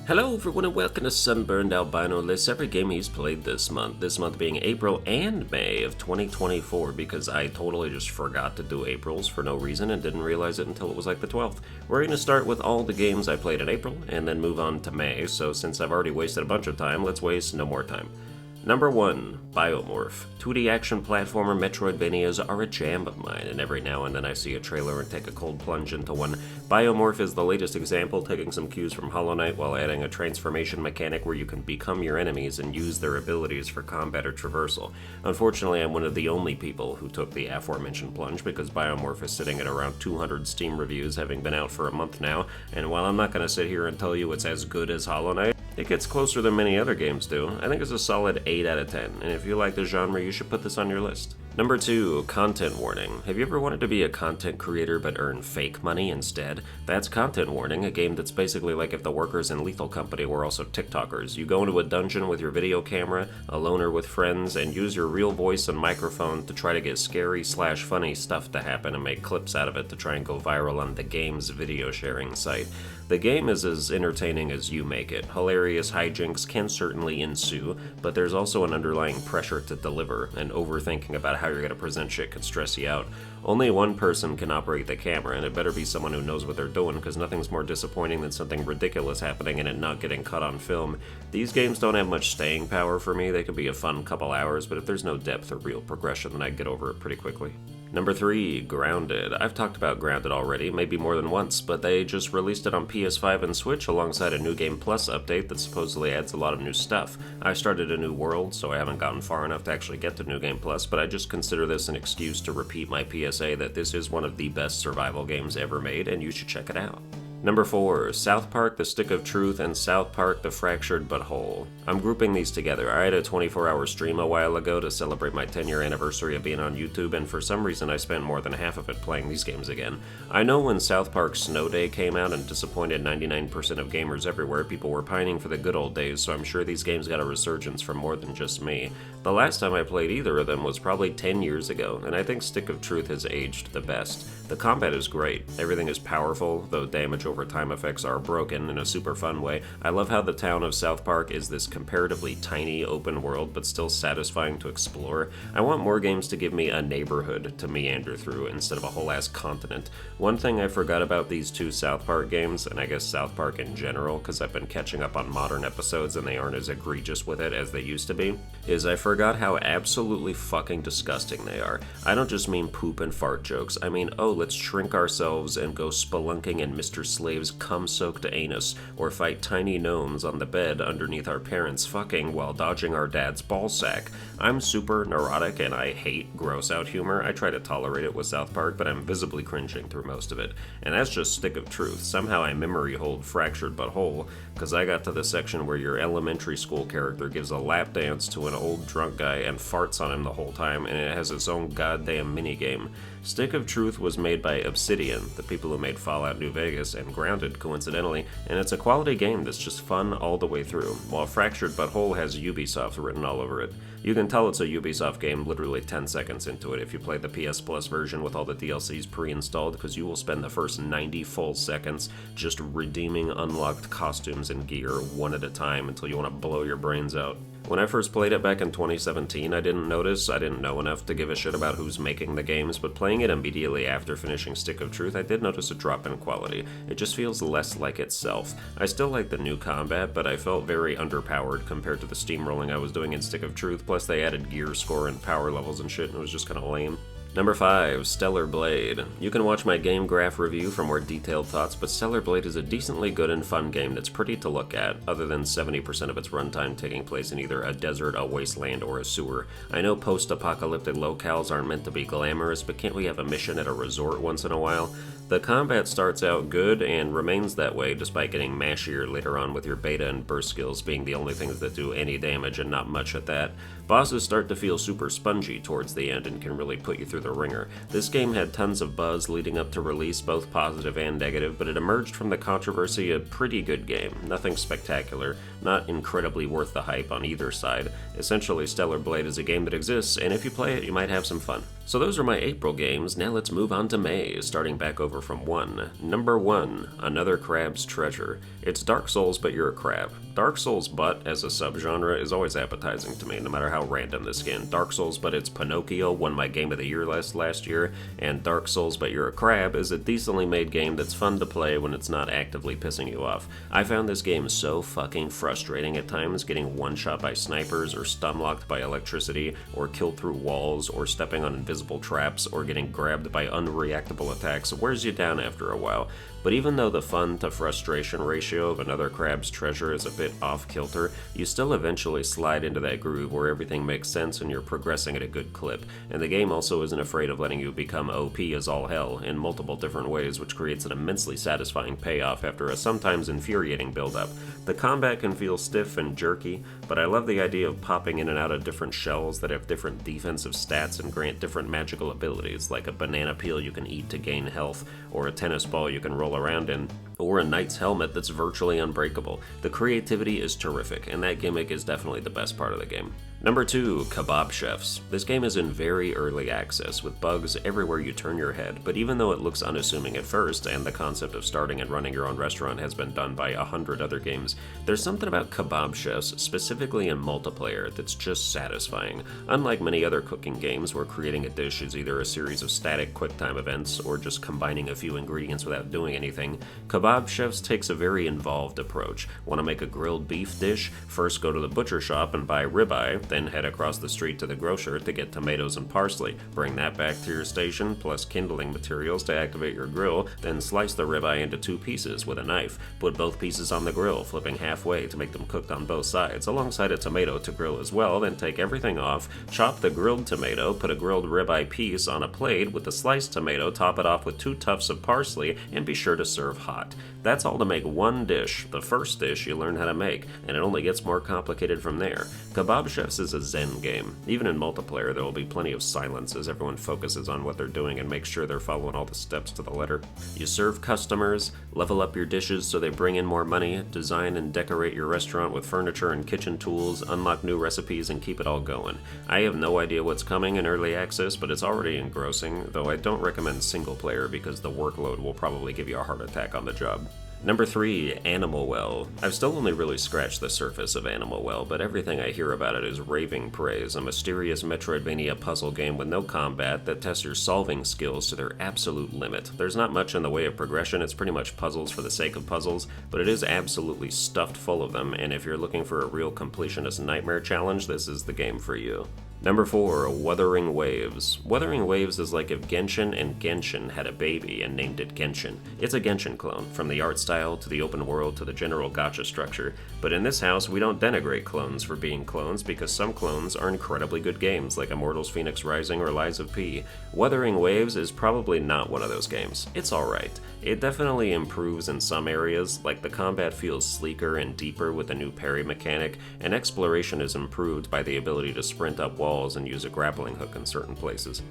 Hello everyone and welcome to Sunburned. Albino lists every game he's played this month being April and May of 2024 because I totally just forgot to do April's for no reason and didn't realize it until it was like the 12th. We're going to start with all the games I played in April and then move on to May, so since I've already wasted a bunch of time, let's waste no more time. Number 1, Biomorph. 2D action platformer Metroidvanias are a jam of mine, and every now and then I see a trailer and take a cold plunge into one. Biomorph is the latest example, taking some cues from Hollow Knight while adding a transformation mechanic where you can become your enemies and use their abilities for combat or traversal. Unfortunately, I'm one of the only people who took the aforementioned plunge because Biomorph is sitting at around 200 Steam reviews, having been out for a month now, and while I'm not going to sit here and tell you it's as good as Hollow Knight, it gets closer than many other games do. I think it's a solid 8 out of 10, and if you like the genre, you should put this on your list. Number 2, Content Warning. Have you ever wanted to be a content creator but earn fake money instead? That's Content Warning, a game that's basically like if the workers in Lethal Company were also TikTokers. You go into a dungeon with your video camera, alone or with friends, and use your real voice and microphone to try to get scary/funny stuff to happen and make clips out of it to try and go viral on the game's video sharing site. The game is as entertaining as you make it. Hilarious hijinks can certainly ensue, but there's also an underlying pressure to deliver, and overthinking about how you're going to present shit could stress you out. Only one person can operate the camera, and it better be someone who knows what they're doing, because nothing's more disappointing than something ridiculous happening and it not getting caught on film. These games don't have much staying power for me. They can be a fun couple hours, but if there's no depth or real progression, then I get over it pretty quickly. Number 3, Grounded. I've talked about Grounded already, maybe more than once, but they just released it on PS5 and Switch alongside a New Game Plus update that supposedly adds a lot of new stuff. I started a new world, so I haven't gotten far enough to actually get to New Game Plus, but I just consider this an excuse to repeat my PSA that this is one of the best survival games ever made, and you should check it out. Number 4, South Park: The Stick of Truth and South Park: The Fractured But Whole. I'm grouping these together. I had a 24-hour stream a while ago to celebrate my 10-year anniversary of being on YouTube, and for some reason I spent more than half of it playing these games again. I know when South Park Snow Day came out and disappointed 99% of gamers everywhere, people were pining for the good old days, so I'm sure these games got a resurgence from more than just me. The last time I played either of them was probably 10 years ago, and I think Stick of Truth has aged the best. The combat is great. Everything is powerful, though damage over time effects are broken in a super fun way. I love how the town of South Park is this comparatively tiny open world, but still satisfying to explore. I want more games to give me a neighborhood to meander through instead of a whole ass continent. One thing I forgot about these two South Park games, and I guess South Park in general, because I've been catching up on modern episodes and they aren't as egregious with it as they used to be, is I forgot how absolutely fucking disgusting they are. I don't just mean poop and fart jokes, I mean, oh, let's shrink ourselves and go spelunking in Mr. Slave's cum-soaked anus, or fight tiny gnomes on the bed underneath our parents' fucking while dodging our dad's ballsack. I'm super neurotic and I hate gross-out humor. I try to tolerate it with South Park, but I'm visibly cringing through most of it. And that's just Stick of Truth. Somehow I memory hold Fractured But Whole, because I got to the section where your elementary school character gives a lap dance to an old drunk guy and farts on him the whole time, and it has its own goddamn minigame. Stick of Truth was made by Obsidian, the people who made Fallout New Vegas and Grounded, coincidentally, and it's a quality game that's just fun all the way through, while Fractured But Whole has Ubisoft written all over it. You can tell it's a Ubisoft game literally 10 seconds into it if you play the PS Plus version with all the DLCs pre-installed, because you will spend the first 90 full seconds just redeeming unlocked costumes and gear one at a time until you want to blow your brains out. When I first played it back in 2017, I didn't know enough to give a shit about who's making the games, but playing it immediately after finishing Stick of Truth, I did notice a drop in quality. It just feels less like itself. I still like the new combat, but I felt very underpowered compared to the steamrolling I was doing in Stick of Truth, plus they added gear score and power levels and shit, and it was just kinda lame. Number 5, Stellar Blade. You can watch my Game Graph review for more detailed thoughts, but Stellar Blade is a decently good and fun game that's pretty to look at, other than 70% of its runtime taking place in either a desert, a wasteland, or a sewer. I know post-apocalyptic locales aren't meant to be glamorous, but can't we have a mission at a resort once in a while? The combat starts out good and remains that way despite getting mashier later on with your beta and burst skills being the only things that do any damage and not much at that. Bosses start to feel super spongy towards the end and can really put you through the ringer. This game had tons of buzz leading up to release, both positive and negative, but it emerged from the controversy a pretty good game. Nothing spectacular, not incredibly worth the hype on either side. Essentially, Stellar Blade is a game that exists, and if you play it, you might have some fun. So those are my April games. Now let's move on to May, starting back over from 1. Number 1, Another Crab's Treasure. It's Dark Souls, but you're a crab. Dark Souls but, as a subgenre, is always appetizing to me, no matter how random the skin. Dark Souls but it's Pinocchio won my Game of the Year last year, and Dark Souls but you're a crab is a decently made game that's fun to play when it's not actively pissing you off. I found this game so fucking frustrating at times, getting one-shot by snipers, or stun-locked by electricity, or killed through walls, or stepping on invisible traps, or getting grabbed by unreactable attacks wears you down after a while. But even though the fun to frustration ratio of Another Crab's Treasure is a bit off-kilter, you still eventually slide into that groove where everything makes sense and you're progressing at a good clip. And the game also isn't afraid of letting you become OP as all hell in multiple different ways, which creates an immensely satisfying payoff after a sometimes infuriating build-up. The combat can feel stiff and jerky, but I love the idea of popping in and out of different shells that have different defensive stats and grant different magical abilities, like a banana peel you can eat to gain health, or a tennis ball you can roll around in, or a knight's helmet that's virtually unbreakable. The creativity is terrific, and that gimmick is definitely the best part of the game. Number 2, Kebab Chefs. This game is in very early access, with bugs everywhere you turn your head, but even though it looks unassuming at first, and the concept of starting and running your own restaurant has been done by 100 other games, there's something about Kebab Chefs, specifically in multiplayer, that's just satisfying. Unlike many other cooking games where creating a dish is either a series of static QuickTime events or just combining a few ingredients without doing anything, Kebab Chefs takes a very involved approach. Want to make a grilled beef dish? First go to the butcher shop and buy ribeye, then head across the street to the grocer to get tomatoes and parsley. Bring that back to your station, plus kindling materials to activate your grill, then slice the ribeye into 2 pieces with a knife. Put both pieces on the grill, flipping halfway to make them cooked on both sides, alongside a tomato to grill as well, then take everything off, chop the grilled tomato, put a grilled ribeye piece on a plate with the sliced tomato, top it off with 2 tufts of parsley, and be sure to serve hot. That's all to make one dish, the first dish you learn how to make, and it only gets more complicated from there. Kebab Chefs is a zen game. Even in multiplayer, there will be plenty of silence as everyone focuses on what they're doing and makes sure they're following all the steps to the letter. You serve customers, level up your dishes so they bring in more money, design and decorate your restaurant with furniture and kitchen tools, unlock new recipes, and keep it all going. I have no idea what's coming in early access, but it's already engrossing, though I don't recommend single player because the workload will probably give you a heart attack on the job. Number 3, Animal Well. I've still only really scratched the surface of Animal Well, but everything I hear about it is raving praise. A mysterious Metroidvania puzzle game with no combat that tests your solving skills to their absolute limit. There's not much in the way of progression, it's pretty much puzzles for the sake of puzzles, but it is absolutely stuffed full of them, and if you're looking for a real completionist nightmare challenge, this is the game for you. Number 4, Wuthering Waves. Wuthering Waves is like if Genshin and Genshin had a baby and named it Genshin. It's a Genshin clone, from the art style to the open world to the general gacha structure, but in this house we don't denigrate clones for being clones because some clones are incredibly good games like Immortals Phoenix Rising or Lies of P. Wuthering Waves is probably not one of those games. It's alright. It definitely improves in some areas, like the combat feels sleeker and deeper with a new parry mechanic, and exploration is improved by the ability to sprint up walls and use a grappling hook in certain places.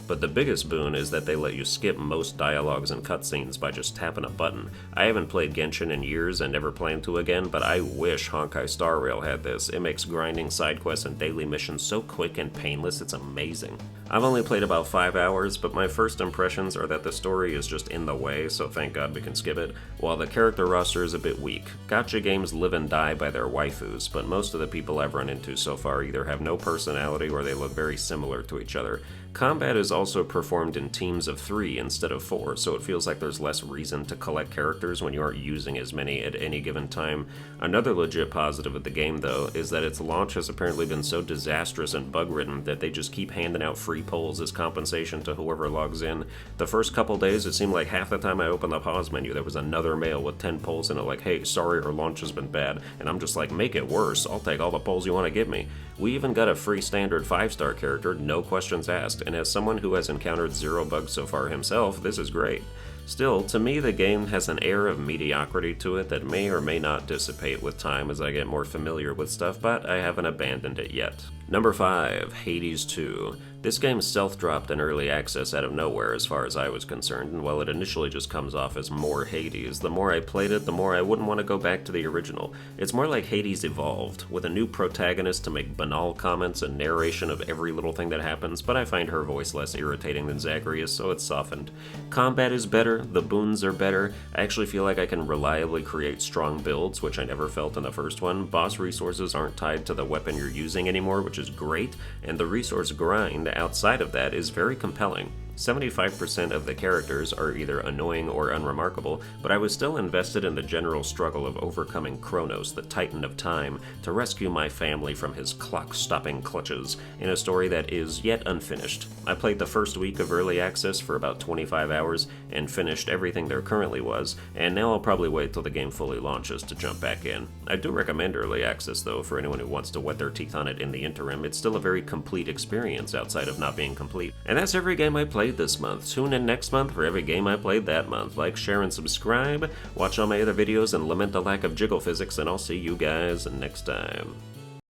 But the biggest boon is that they let you skip most dialogues and cutscenes by just tapping a button. I haven't played Genshin in years and never plan to again, but I wish Honkai Star Rail had this. It makes grinding side quests and daily missions so quick and painless, it's amazing. I've only played about 5 hours, but my first impressions are that the story is just in the way, so thank God we can skip it, while the character roster is a bit weak. Gacha games live and die by their waifus, but most of the people I've run into so far either have no personality or they look very similar to each other. Combat is also performed in teams of 3 instead of 4, so it feels like there's less reason to collect characters when you aren't using as many at any given time. Another legit positive of the game, though, is that its launch has apparently been so disastrous and bug-ridden that they just keep handing out free polls as compensation to whoever logs in. The first couple days, it seemed like half the time I opened the pause menu, there was another mail with 10 polls in it like, hey, sorry, our launch has been bad, and I'm just like, make it worse, I'll take all the polls you want to give me. We even got a free standard 5-star character, no questions asked, and as someone who has encountered 0 bugs so far himself, this is great. Still, to me the game has an air of mediocrity to it that may or may not dissipate with time as I get more familiar with stuff, but I haven't abandoned it yet. Number 5, Hades 2. This game stealth-dropped in early access out of nowhere as far as I was concerned, and while it initially just comes off as more Hades, the more I played it, the more I wouldn't want to go back to the original. It's more like Hades evolved, with a new protagonist to make banal comments and narration of every little thing that happens, but I find her voice less irritating than Zacharias, so it's softened. Combat is better, the boons are better, I actually feel like I can reliably create strong builds, which I never felt in the first one. Boss resources aren't tied to the weapon you're using anymore, which is great, and the resource grind outside of that is very compelling. 75% of the characters are either annoying or unremarkable, but I was still invested in the general struggle of overcoming Kronos, the Titan of Time, to rescue my family from his clock-stopping clutches, in a story that is yet unfinished. I played the first week of early access for about 25 hours and finished everything there currently was, and now I'll probably wait till the game fully launches to jump back in. I do recommend early access though for anyone who wants to wet their teeth on it in the interim. It's still a very complete experience outside of not being complete. And that's every game I played this month. Tune in next month for every game I played that month. Like, share, and subscribe. Watch all my other videos and lament the lack of jiggle physics, and I'll see you guys next time.